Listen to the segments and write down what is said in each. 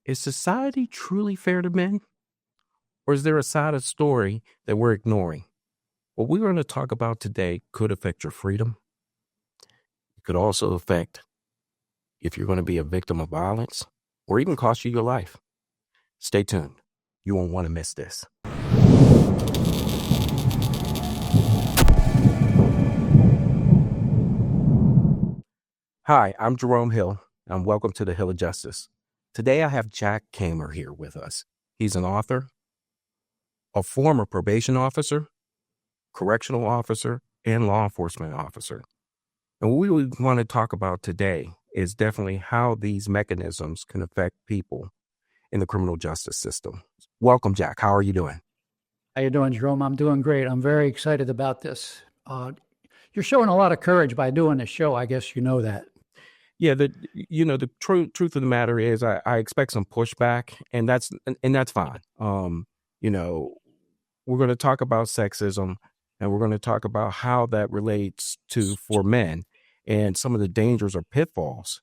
Is society truly fair to men? Or is there a side of the story that we're ignoring? What we're going to talk about today could affect your freedom. It could also affect if you're going to be a victim of violence or even cost you your life. Stay tuned. You won't want to miss this. Hi, I'm Jerome Hill, and welcome to the Hill of Justice. Today I have Jack Kammer here with us. He's an author, a former probation officer, correctional officer, and law enforcement officer. And what we want to talk about today is definitely how these mechanisms can affect people in the criminal justice system. Welcome, Jack. How are you doing? How you doing, Jerome? I'm doing great. I'm very excited about this. You're showing a lot of courage by doing this show. I guess you know that. Yeah, the truth of the matter is I expect some pushback, and that's fine. We're going to talk about sexism, and we're going to talk about how that relates for men and some of the dangers or pitfalls,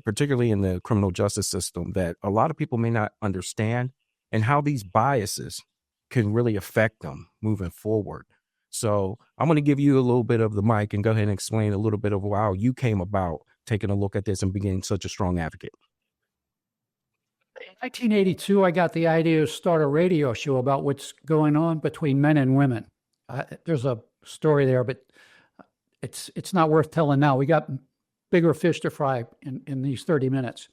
particularly in the criminal justice system, that a lot of people may not understand, and how these biases can really affect them moving forward. So I'm going to give you a little bit of the mic and go ahead and explain a little bit of how you came about taking a look at this and being such a strong advocate. In 1982, I got the idea to start a radio show about what's going on between men and women. There's a story there, but it's not worth telling now. We got bigger fish to fry in these 30 minutes.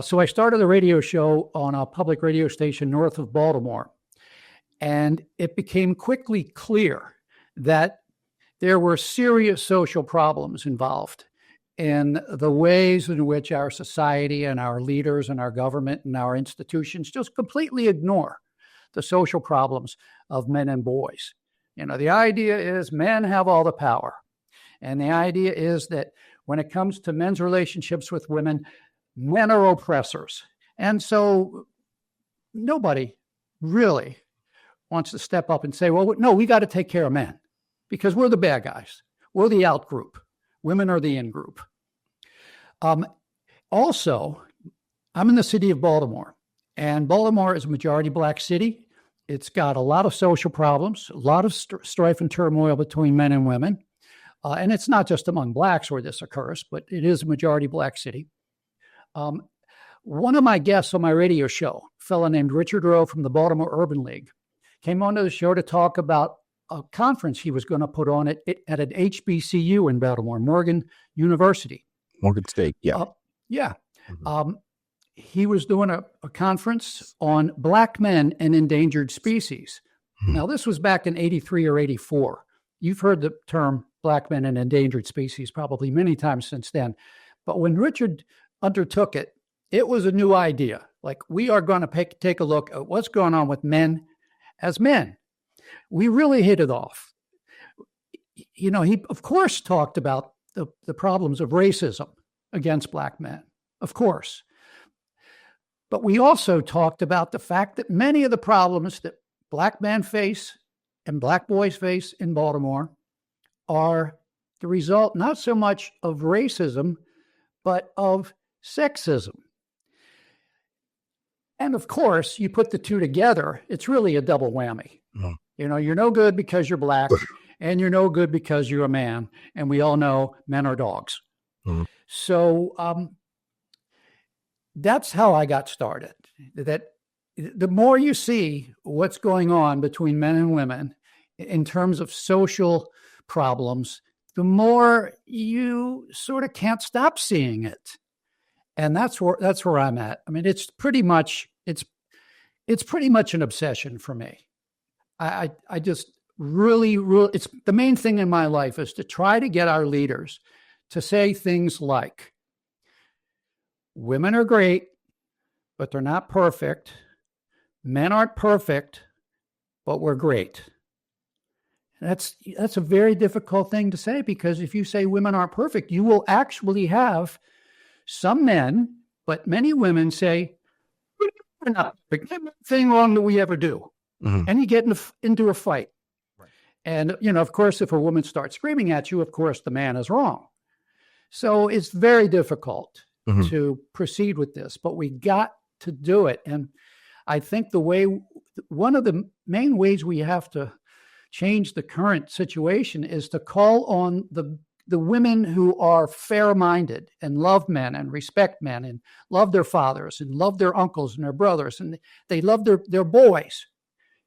So I started a radio show on a public radio station north of Baltimore. And it became quickly clear that there were serious social problems involved in the ways in which our society and our leaders and our government and our institutions just completely ignore the social problems of men and boys. The idea is men have all the power. And the idea is that when it comes to men's relationships with women, men are oppressors. And so nobody really wants to step up and say, well, no, we got to take care of men because we're the bad guys. We're the out group. Women are the in group. Also, I'm in the city of Baltimore, and Baltimore is a majority Black city. It's got a lot of social problems, a lot of strife and turmoil between men and women. And it's not just among Blacks where this occurs, but it is a majority Black city. One of my guests on my radio show, a fellow named Richard Rowe from the Baltimore Urban League, came onto the show to talk about a conference he was going to put on at an HBCU in Baltimore, Morgan University. Morgan State, yeah. Mm-hmm. He was doing a conference on Black men and endangered species. Mm-hmm. Now, this was back in 83 or 84. You've heard the term Black men and endangered species probably many times since then. But when Richard undertook it, it was a new idea. Like, we are going to take a look at what's going on with men as men. We really hit it off. He, of course, talked about the problems of racism against Black men, of course. But we also talked about the fact that many of the problems that Black men face and Black boys face in Baltimore are the result not so much of racism, but of sexism. And of course, you put the two together, it's really a double whammy. Mm. You're no good because you're Black, and you're no good because you're a man. And we all know men are dogs. Mm. So that's how I got started. That the more you see what's going on between men and women in terms of social problems, the more you sort of can't stop seeing it. And that's where I'm at. I mean, it's pretty much an obsession for me. I just really, it's the main thing in my life is to try to get our leaders to say things like, women are great, but they're not perfect. Men aren't perfect, but we're great. That's a very difficult thing to say, because if you say women aren't perfect, you will actually have some men, but many women say, we're not perfect. Thing wrong that we ever do. Mm-hmm. And you get into a fight. Right. And, of course, if a woman starts screaming at you, of course, the man is wrong. So it's very difficult to proceed with this, but we got to do it. And I think one of the main ways we have to change the current situation is to call on the women who are fair-minded and love men and respect men and love their fathers and love their uncles and their brothers, and they love their boys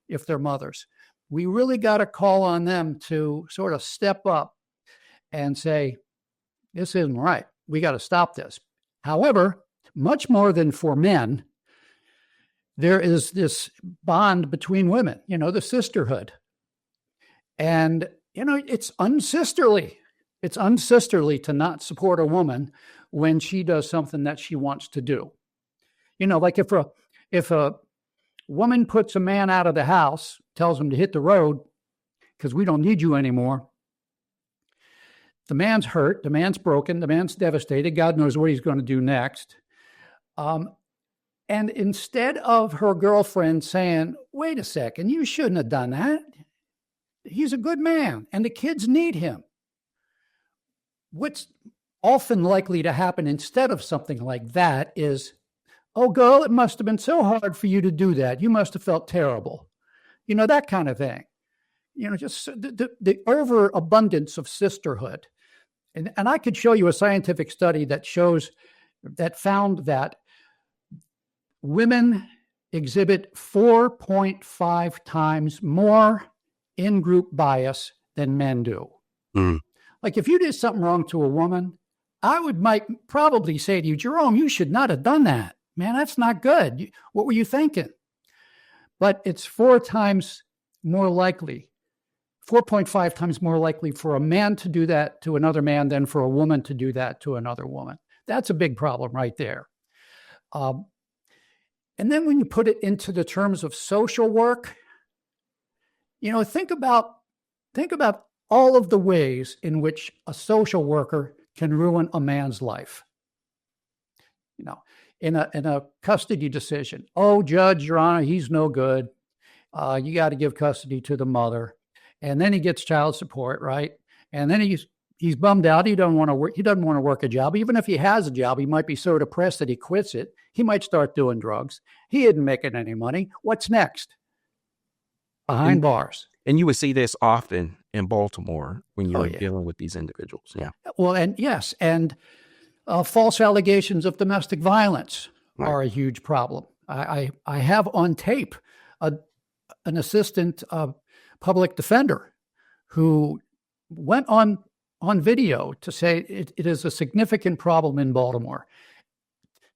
if they're mothers. We really got to call on them to sort of step up and say, this isn't right. We got to stop this. However, much more than for men, there is this bond between women, the sisterhood. And, it's unsisterly. It's unsisterly to not support a woman when she does something that she wants to do. Like if a woman puts a man out of the house, tells him to hit the road because we don't need you anymore, the man's hurt, the man's broken, the man's devastated. God knows what he's going to do next. And instead of her girlfriend saying, wait a second, you shouldn't have done that. He's a good man and the kids need him. What's often likely to happen instead of something like that is, oh, girl, it must have been so hard for you to do that. You must have felt terrible. That kind of thing. Just the overabundance of sisterhood. And I could show you a scientific study that found that women exhibit 4.5 times more in-group bias than men do. Mm. Like if you did something wrong to a woman, might probably say to you, Jerome, you should not have done that. Man, that's not good. What were you thinking? But it's 4.5 times more likely for a man to do that to another man than for a woman to do that to another woman. That's a big problem right there. And then when you put it into the terms of social work, think about all of the ways in which a social worker can ruin a man's life. In a custody decision, oh, Judge, Your Honor, he's no good. You got to give custody to the mother. And then he gets child support, right? And then he's bummed out. He doesn't want to work. He doesn't want to work a job. Even if he has a job, he might be so depressed that he quits it. He might start doing drugs. He isn't making any money. What's next? Behind bars. And you would see this often in Baltimore when you're dealing with these individuals. Yeah. Well, and yes, and false allegations of domestic violence are a huge problem. I have on tape an assistant public defender who went on video to say it is a significant problem in Baltimore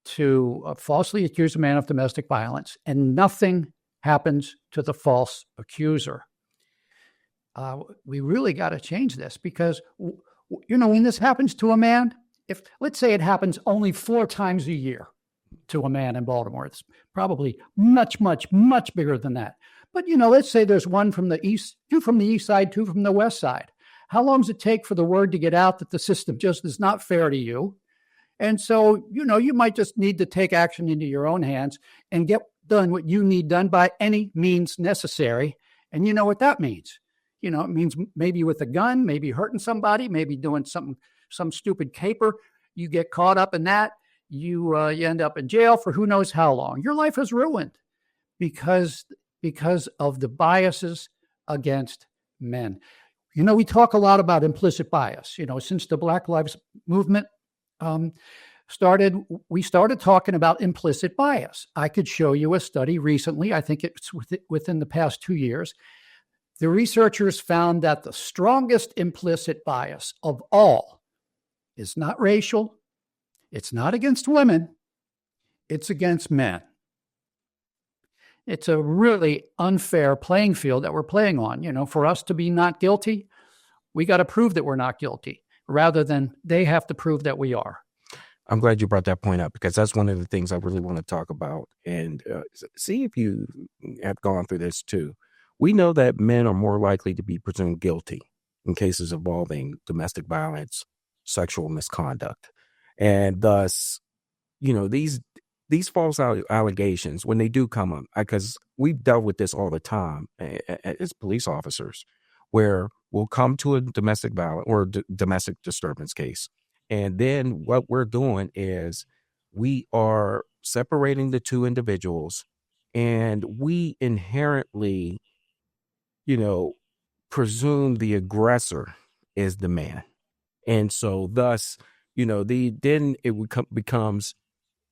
to falsely accuse a man of domestic violence, and nothing happens to the false accuser. We really got to change this because, when this happens to a man, if let's say it happens only 4 times a year to a man in Baltimore, it's probably much, much, much bigger than that. But, let's say there's one from the east, 2 from the east side, 2 from the west side. How long does it take for the word to get out that the system just is not fair to you? And so, you might just need to take action into your own hands and get done what you need done by any means necessary. And you know what that means? It means maybe with a gun, maybe hurting somebody, maybe doing some stupid caper. You get caught up in that. You end up in jail for who knows how long. Your life is ruined because of the biases against men. We talk a lot about implicit bias. Since the Black Lives Movement we started talking about implicit bias. I could show you a study recently. I think it's within the past 2 years. The researchers found that the strongest implicit bias of all is not racial. It's not against women. It's against men. It's a really unfair playing field that we're playing on. For us to be not guilty, we got to prove that we're not guilty rather than they have to prove that we are. I'm glad you brought that point up because that's one of the things I really want to talk about and see if you have gone through this too. We know that men are more likely to be presumed guilty in cases involving domestic violence, sexual misconduct. And thus, these false allegations, when they do come up, because we've dealt with this all the time as police officers, where we'll come to a domestic violence or domestic disturbance case. And then what we're doing is we are separating the two individuals, and we inherently, you know, presume the aggressor is the man. And so thus, then it becomes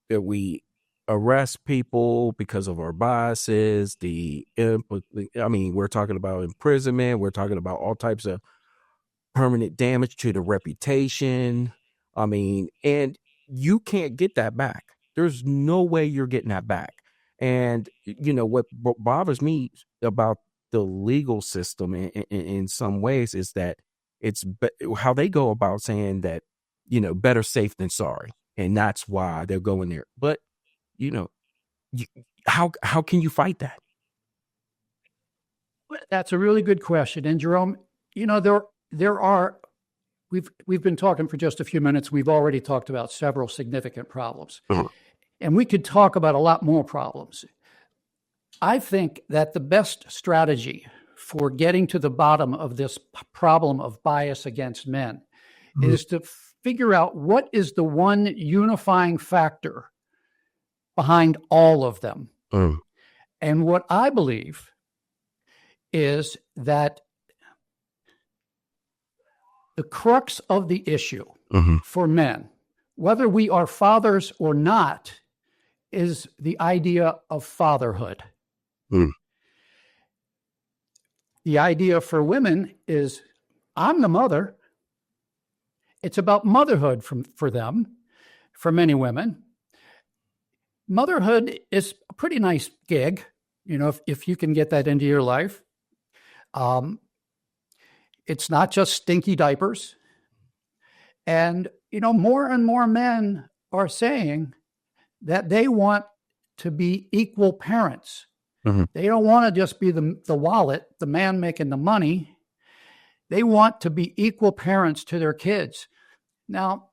that we arrest people because of our biases, we're talking about imprisonment, we're talking about all types of permanent damage to the reputation. And you can't get that back. There's no way you're getting that back. And what bothers me about the legal system in some ways is that how they go about saying that, better safe than sorry, and that's why they're going there. But you know, you, how can you fight that? That's a really good question. And Jerome, there are we've been talking for just a few minutes. We've already talked about several significant problems. Uh-huh. And we could talk about a lot more problems. I think that the best strategy for getting to the bottom of this problem of bias against men is to figure out what is the one unifying factor behind all of them. And what I believe is that the crux of the issue for men, whether we are fathers or not, is the idea of fatherhood. The idea for women is, I'm the mother. It's about motherhood for them, for many women. Motherhood is a pretty nice gig, if you can get that into your life. It's not just stinky diapers. And, more and more men are saying that they want to be equal parents. They don't want to just be the wallet, the man making the money. They want to be equal parents to their kids. Now,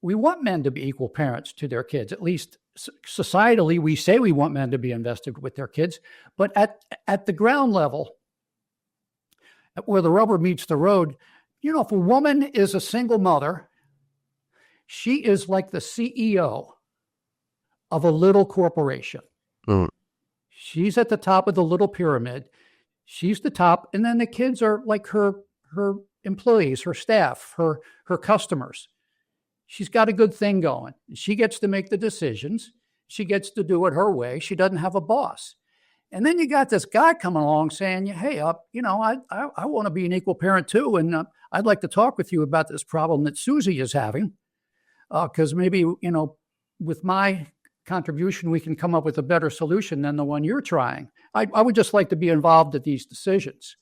we want men to be equal parents to their kids. At least societally, we say we want men to be invested with their kids. But at the ground level, where the rubber meets the road, if a woman is a single mother, she is like the CEO of a little corporation. She's at the top of the little pyramid. She's the top, and then the kids are like her employees, her staff, her customers. She's got a good thing going. She gets to make the decisions. She gets to do it her way. She doesn't have a boss. And then you got this guy coming along saying, hey, I want to be an equal parent too, and I'd like to talk with you about this problem that Susie is having, because maybe, with my contribution, we can come up with a better solution than the one you're trying. I would just like to be involved in these decisions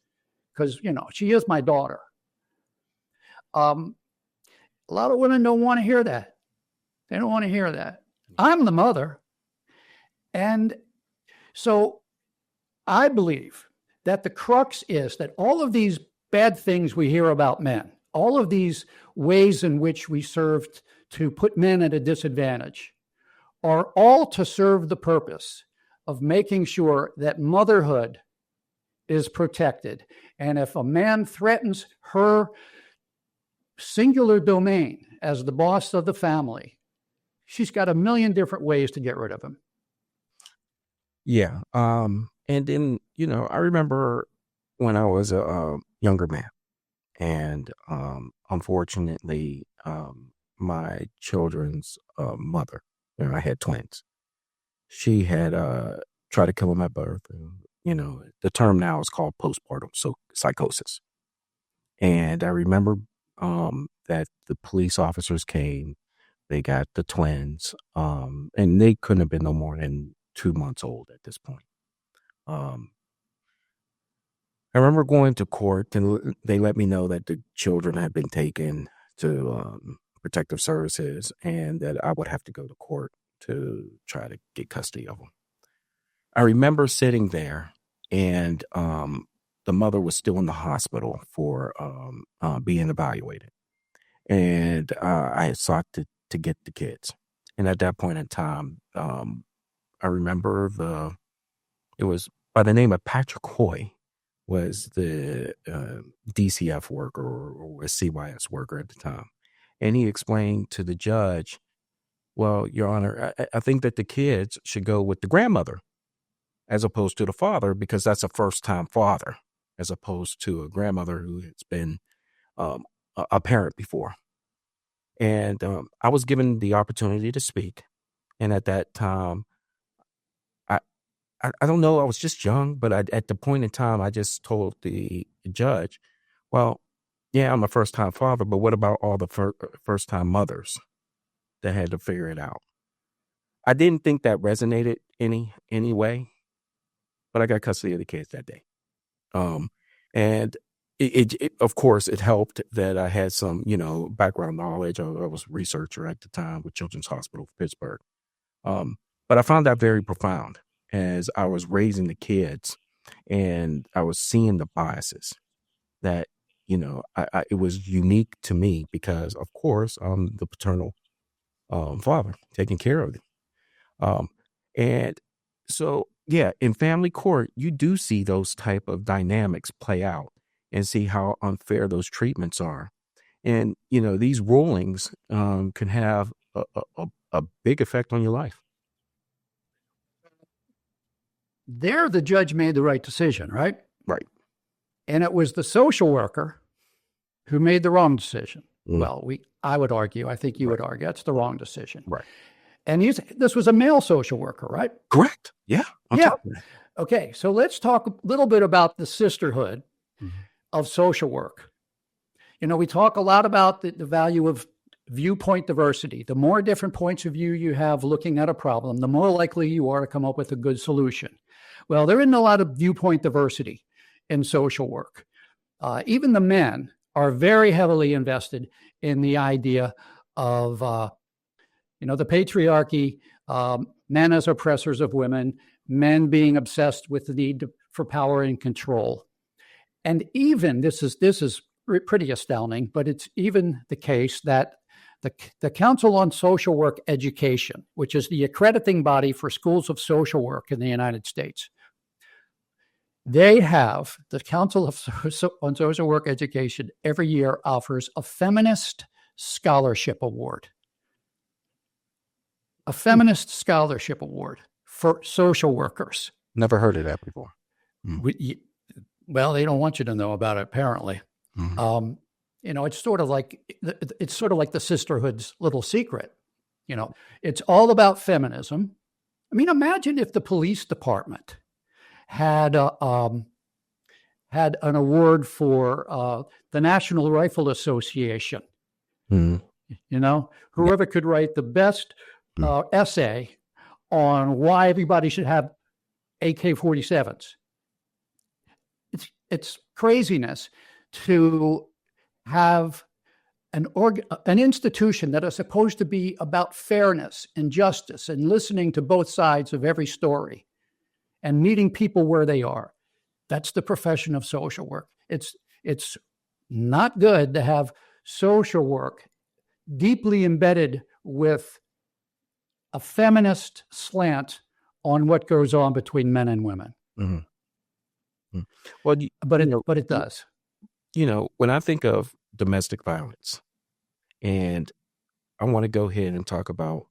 because, she is my daughter. A lot of women don't want to hear that. They don't want to hear that. I'm the mother. And so I believe that the crux is that all of these bad things we hear about men, all of these ways in which we serve to put men at a disadvantage, are all to serve the purpose of making sure that motherhood is protected. And if a man threatens her singular domain as the boss of the family, she's got a million different ways to get rid of him. Yeah. And then, I remember when I was a younger man, and unfortunately, my children's mother, I had twins. She had tried to kill him at birth. And, the term now is called postpartum psychosis. And I remember that the police officers came. They got the twins, and they couldn't have been no more than 2 months old at this point. I remember going to court, and they let me know that the children had been taken to protective services, and that I would have to go to court to try to get custody of them. I remember sitting there, and the mother was still in the hospital for being evaluated, and I had sought to get the kids. And at that point in time, I remember it was by the name of Patrick Hoy, was the DCF worker or a CYS worker at the time. And he explained to the judge Well, Your Honor, I think that the kids should go with the grandmother as opposed to the father, because that's a first-time father, as opposed to a grandmother who has been a parent before. And I was given the opportunity to speak. And at that time, I, I don't know, I was just young, but at the point in time, I just told the judge, well, yeah, I'm a first-time father, but what about all the first-time mothers that had to figure it out? I didn't think that resonated anyway, but I got custody of the kids that day. And of course, it helped that I had some, background knowledge. I was a researcher at the time with Children's Hospital of Pittsburgh. But I found that very profound as I was raising the kids and I was seeing the biases that, it was unique to me because, of course, I'm the paternal father taking care of them. And so, yeah, in family court, you do see those type of dynamics play out and see how unfair those treatments are. And, these rulings can have a big effect on your life. There, the judge made the right decision, right? Right. And it was the social worker who made the wrong decision. Mm. Well, I would argue, I think you would argue, that's the wrong decision. Right. And this was a male social worker, right? Correct. Yeah. Yeah. Okay. So let's talk a little bit about the sisterhood of social work. We talk a lot about the value of viewpoint diversity. The more different points of view you have looking at a problem, the more likely you are to come up with a good solution. Well, there isn't a lot of viewpoint diversity in social work. Even the men are very heavily invested in the idea of, the patriarchy, men as oppressors of women, men being obsessed with the need for power and control. And even, this is pretty astounding, but it's even the case that the Council on Social Work Education, which is the accrediting body for schools of social work in the United States, they have, the Council on Social Work Education every year offers a feminist scholarship award. A feminist scholarship award for social workers. Never heard of that before. Well, they don't want you to know about it, apparently. Mm-hmm. It's sort of like the sisterhood's little secret. It's all about feminism. I mean, imagine if the police department had an award for the National Rifle Association. Mm-hmm. Whoever could write the best essay on why everybody should have AK-47s. It's craziness to have an institution that is supposed to be about fairness and justice and listening to both sides of every story and meeting people where they are. That's the profession of social work. It's not good to have social work deeply embedded with a feminist slant on what goes on between men and women. Mm-hmm. Well, but it does. When I think of domestic violence, and I want to go ahead and talk about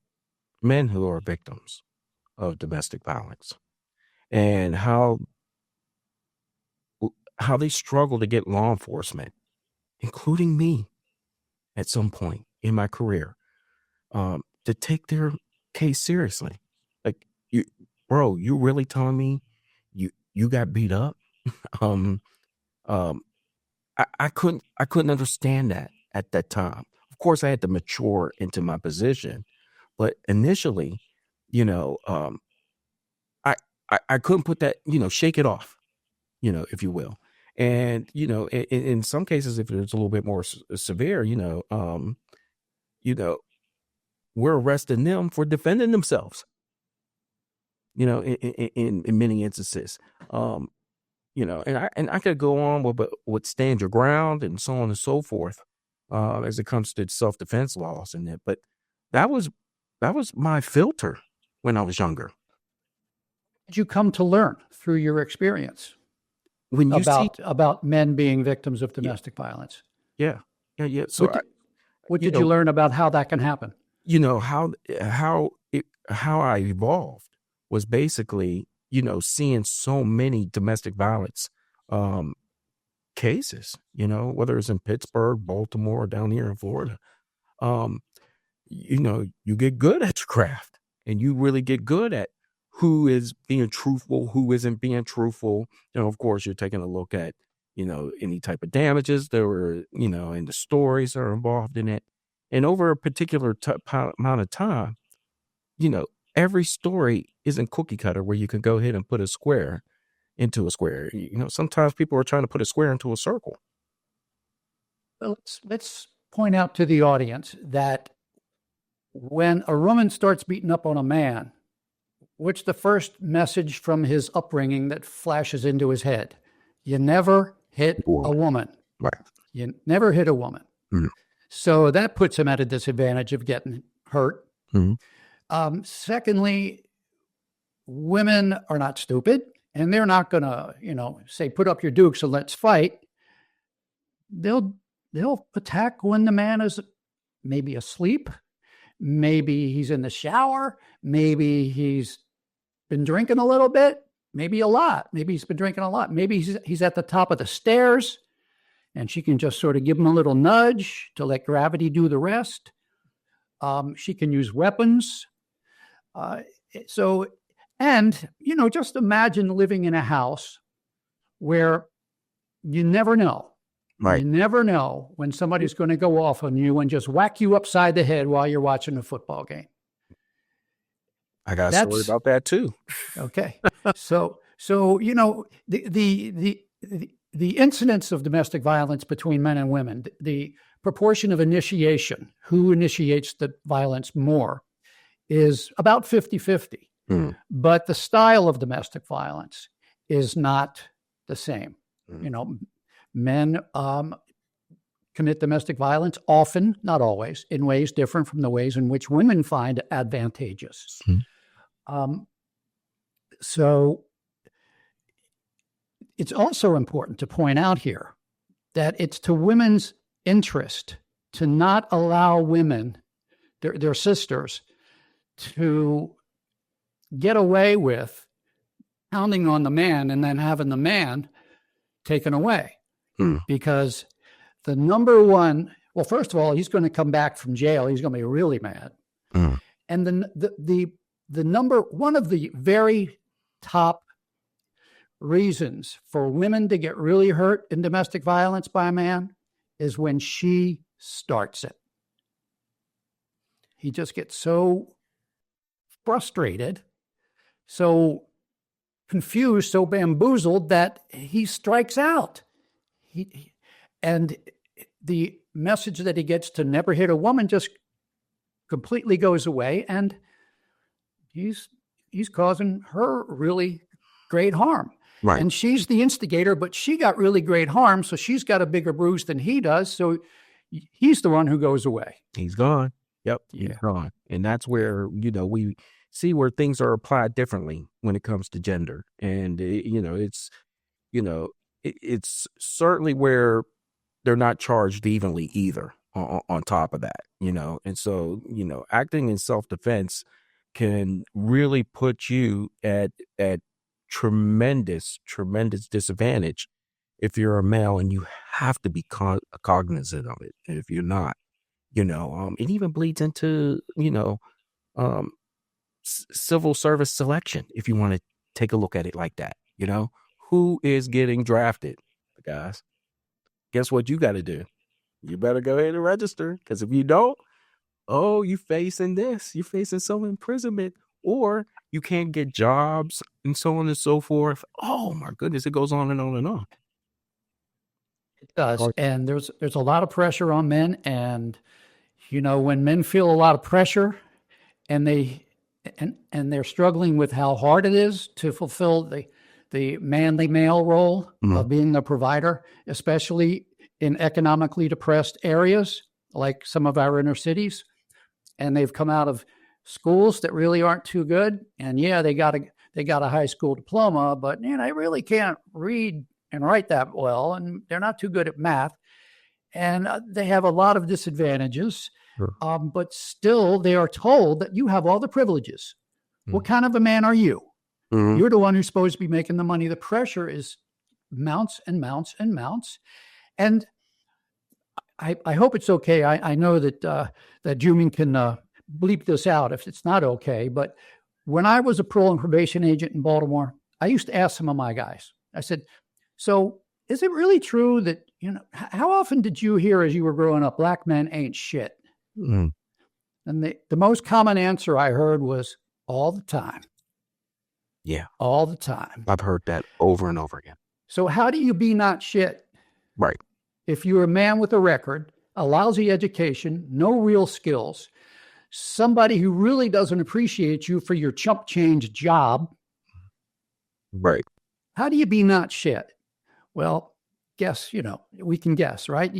men who are victims of domestic violence and how they struggle to get law enforcement, including me at some point in my career, to take their case seriously. Like, you really telling me you got beat up? I couldn't understand that at that time. Of course, I had to mature into my position, but initially, I couldn't put that, shake it off, if you will. And in some cases, if it's a little bit more severe, we're arresting them for defending themselves. In many instances. And I could go on with stand your ground and so on and so forth, as it comes to self-defense laws and that. But that was my filter when I was younger. Did you come to learn through your experience when you about men being victims of domestic violence? Yeah. So what did you learn about how that can happen? how I evolved was basically, seeing so many domestic violence cases, whether it's in Pittsburgh, Baltimore, or down here in Florida. Um, you get good at your craft, and you really get good at who is being truthful, who isn't being truthful. Of course, you're taking a look at, any type of damages that were, and the stories that are involved in it. And over a particular amount of time, every story isn't cookie cutter where you can go ahead and put a square into a square. Sometimes people are trying to put a square into a circle. Well, let's point out to the audience that when a woman starts beating up on a man, what's the first message from his upbringing that flashes into his head? You never hit a woman. Right. You never hit a woman. Mm-hmm. So that puts him at a disadvantage of getting hurt. Mm-hmm. Secondly, women are not stupid, and they're not going to, say, put up your dukes and let's fight. They'll attack when the man is maybe asleep. Maybe he's in the shower. Maybe he's been drinking a little bit, maybe a lot. Maybe he's been drinking a lot. Maybe he's at the top of the stairs, and she can just sort of give him a little nudge to let gravity do the rest. She can use weapons. Just imagine living in a house where you never know. Right. You never know when somebody's going to go off on you and just whack you upside the head while you're watching a football game. I got a story about that too. Okay. So the incidence of domestic violence between men and women, the proportion of initiation, who initiates the violence more, is about 50-50. But the style of domestic violence is not the same. Men commit domestic violence often, not always, in ways different from the ways in which women find advantageous. So it's also important to point out here that it's to women's interest to not allow women, their sisters, to get away with pounding on the man and then having the man taken away. Because the number one, well, first of all, he's going to come back from jail. He's going to be really mad. And then the number one of the very top reasons for women to get really hurt in domestic violence by a man is when she starts it. He just gets so frustrated, so confused, so bamboozled that he strikes out. And the message that he gets to never hit a woman just completely goes away, and he's causing her really great harm. Right. And she's the instigator, but she got really great harm, so she's got a bigger bruise than he does, so he's the one who goes away. He's gone. Yep. He's gone. And that's where, we see where things are applied differently when it comes to gender. And, it's certainly where they're not charged evenly either on top of that, and so, acting in self-defense can really put you at tremendous disadvantage if you're a male, and you have to be cognizant of it. And if you're not, it even bleeds into, civil service selection. If you want to take a look at it like that, who is getting drafted, guys? Guess what you got to do? You better go ahead and register, because if you don't, you're facing this. You're facing some imprisonment, or you can't get jobs, and so on and so forth. Oh my goodness, it goes on and on and on. It does, and there's a lot of pressure on men, and when men feel a lot of pressure, and they're struggling with how hard it is to fulfill the manly male role of being the provider, especially in economically depressed areas like some of our inner cities. And they've come out of schools that really aren't too good. And they got a high school diploma, but they really can't read and write that well, and they're not too good at math. And they have a lot of disadvantages. Sure. But still, they are told that you have all the privileges. What kind of a man are you? You're the one who's supposed to be making the money. The pressure is mounts and mounts and mounts. And I hope it's okay. I know that that Juming can bleep this out if it's not okay. But when I was a parole and probation agent in Baltimore, I used to ask some of my guys, I said, so is it really true that, how often did you hear as you were growing up, black men ain't shit? And the most common answer I heard was all the time. Yeah. All the time. I've heard that over and over again. So how do you be not shit? Right. If you're a man with a record, a lousy education, no real skills, somebody who really doesn't appreciate you for your chump change job. Right. How do you be not shit? Well, guess, we can guess, right?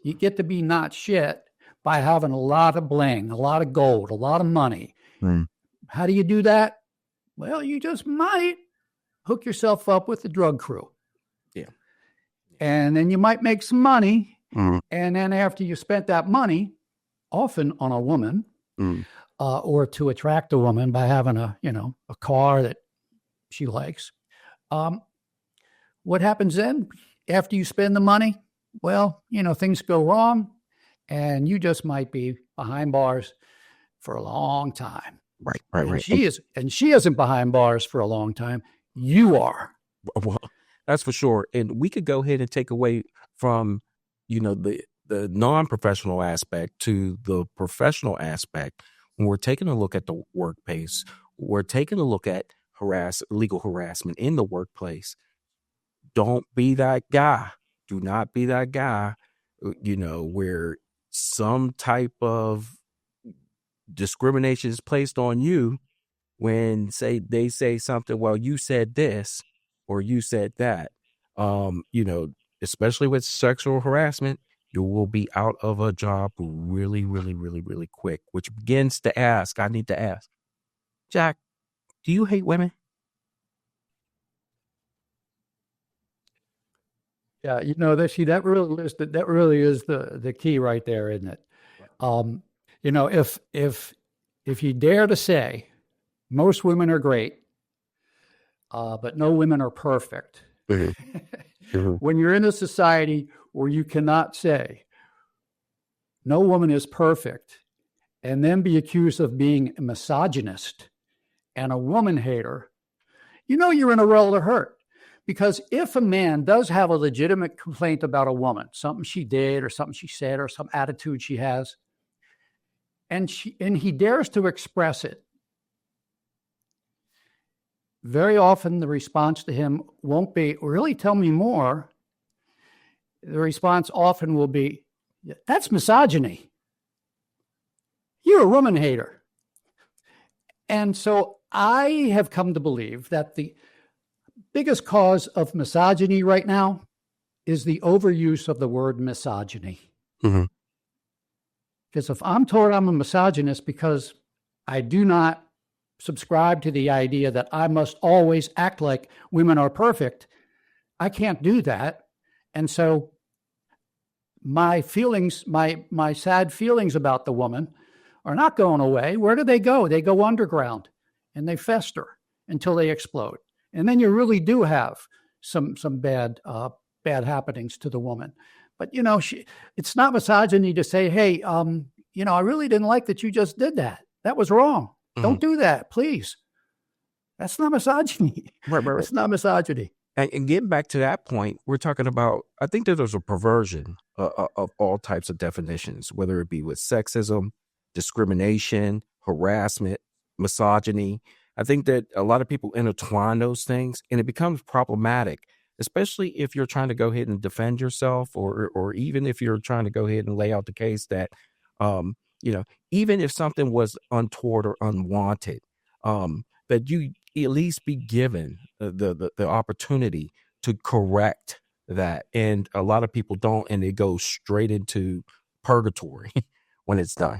You get to be not shit by having a lot of bling, a lot of gold, a lot of money. How do you do that? Well, you just might hook yourself up with the drug crew. Yeah. And then you might make some money. And then after you spent that money, often on a woman, or to attract a woman by having a car that she likes. What happens then after you spend the money? Well, things go wrong and you just might be behind bars for a long time. Right. She isn't behind bars for a long time. You are. Well, that's for sure. And we could go ahead and take away from, the non-professional aspect to the professional aspect. When we're taking a look at the workplace, we're taking a look at legal harassment in the workplace. Don't be that guy. Do not be that guy, where some type of discrimination is placed on you when they say something, well, you said this or you said that. Especially with sexual harassment, you will be out of a job really, really, really, really quick, which begins to I need to ask, Jack, do you hate women? Yeah, that really is the key right there, isn't it? If you dare to say most women are great, but no women are perfect. When you're in a society where you cannot say no woman is perfect and then be accused of being a misogynist and a woman hater, you're in a world of hurt. Because if a man does have a legitimate complaint about a woman, something she did or something she said or some attitude she has, and he dares to express it, very often the response to him won't be, really tell me more. The response often will be, that's misogyny. You're a woman hater. And so I have come to believe that the biggest cause of misogyny right now is the overuse of the word misogyny. Because if I'm told I'm a misogynist because I do not subscribe to the idea that I must always act like women are perfect, I can't do that. And so my feelings, my sad feelings about the woman are not going away. Where do they go? They go underground and they fester until they explode. And then you really do have some bad happenings to the woman. But, it's not misogyny to say, hey, I really didn't like that you just did that. That was wrong. Don't do that, please. That's not misogyny. Right. It's not misogyny. And getting back to that point, we're talking about, I think that there's a perversion of all types of definitions, whether it be with sexism, discrimination, harassment, misogyny. I think that a lot of people intertwine those things and it becomes problematic, especially if you're trying to go ahead and defend yourself or even if you're trying to go ahead and lay out the case that, even if something was untoward or unwanted, that you at least be given the opportunity to correct that. And a lot of people don't, and it goes straight into purgatory when it's done.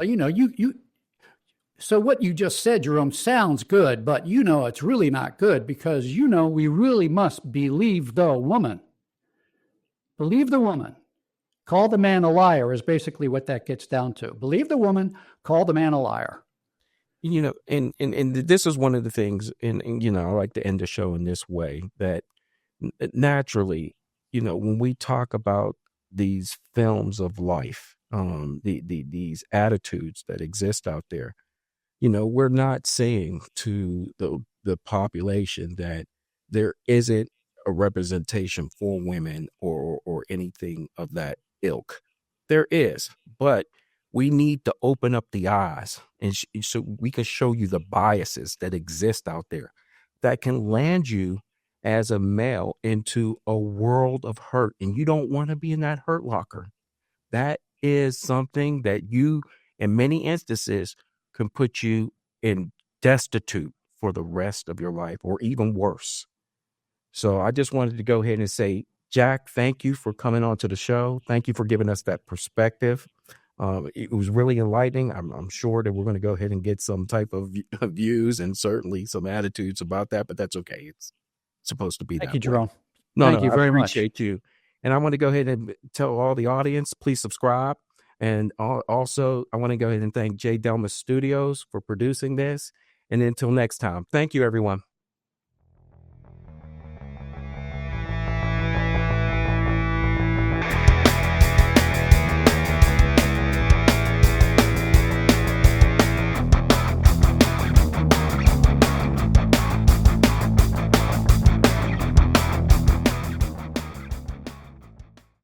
So what you just said, Jerome, sounds good, but it's really not good because we really must believe the woman. Believe the woman. Call the man a liar is basically what that gets down to. Believe the woman, call the man a liar. And this is one of the things, and I like to end the show in this way, that naturally, when we talk about these films of life, these attitudes that exist out there, we're not saying to the population that there isn't a representation for women or anything of that ilk. There is, but we need to open up the eyes, and so we can show you the biases that exist out there that can land you as a male into a world of hurt, and you don't want to be in that hurt locker. That is something that you, in many instances, can put you in destitute for the rest of your life, or even worse. So I just wanted to go ahead and say, Jack, thank you for coming on to the show. Thank you for giving us that perspective. It was really enlightening. I'm sure that we're going to go ahead and get some type of views and certainly some attitudes about that, but that's okay. It's supposed to be Thank that you, way. Jerome. No, Thank you I very much. appreciate you. And I want to go ahead and tell all the audience, please subscribe. And also, I want to go ahead and thank Delmas Studios for producing this. And until next time, thank you, everyone.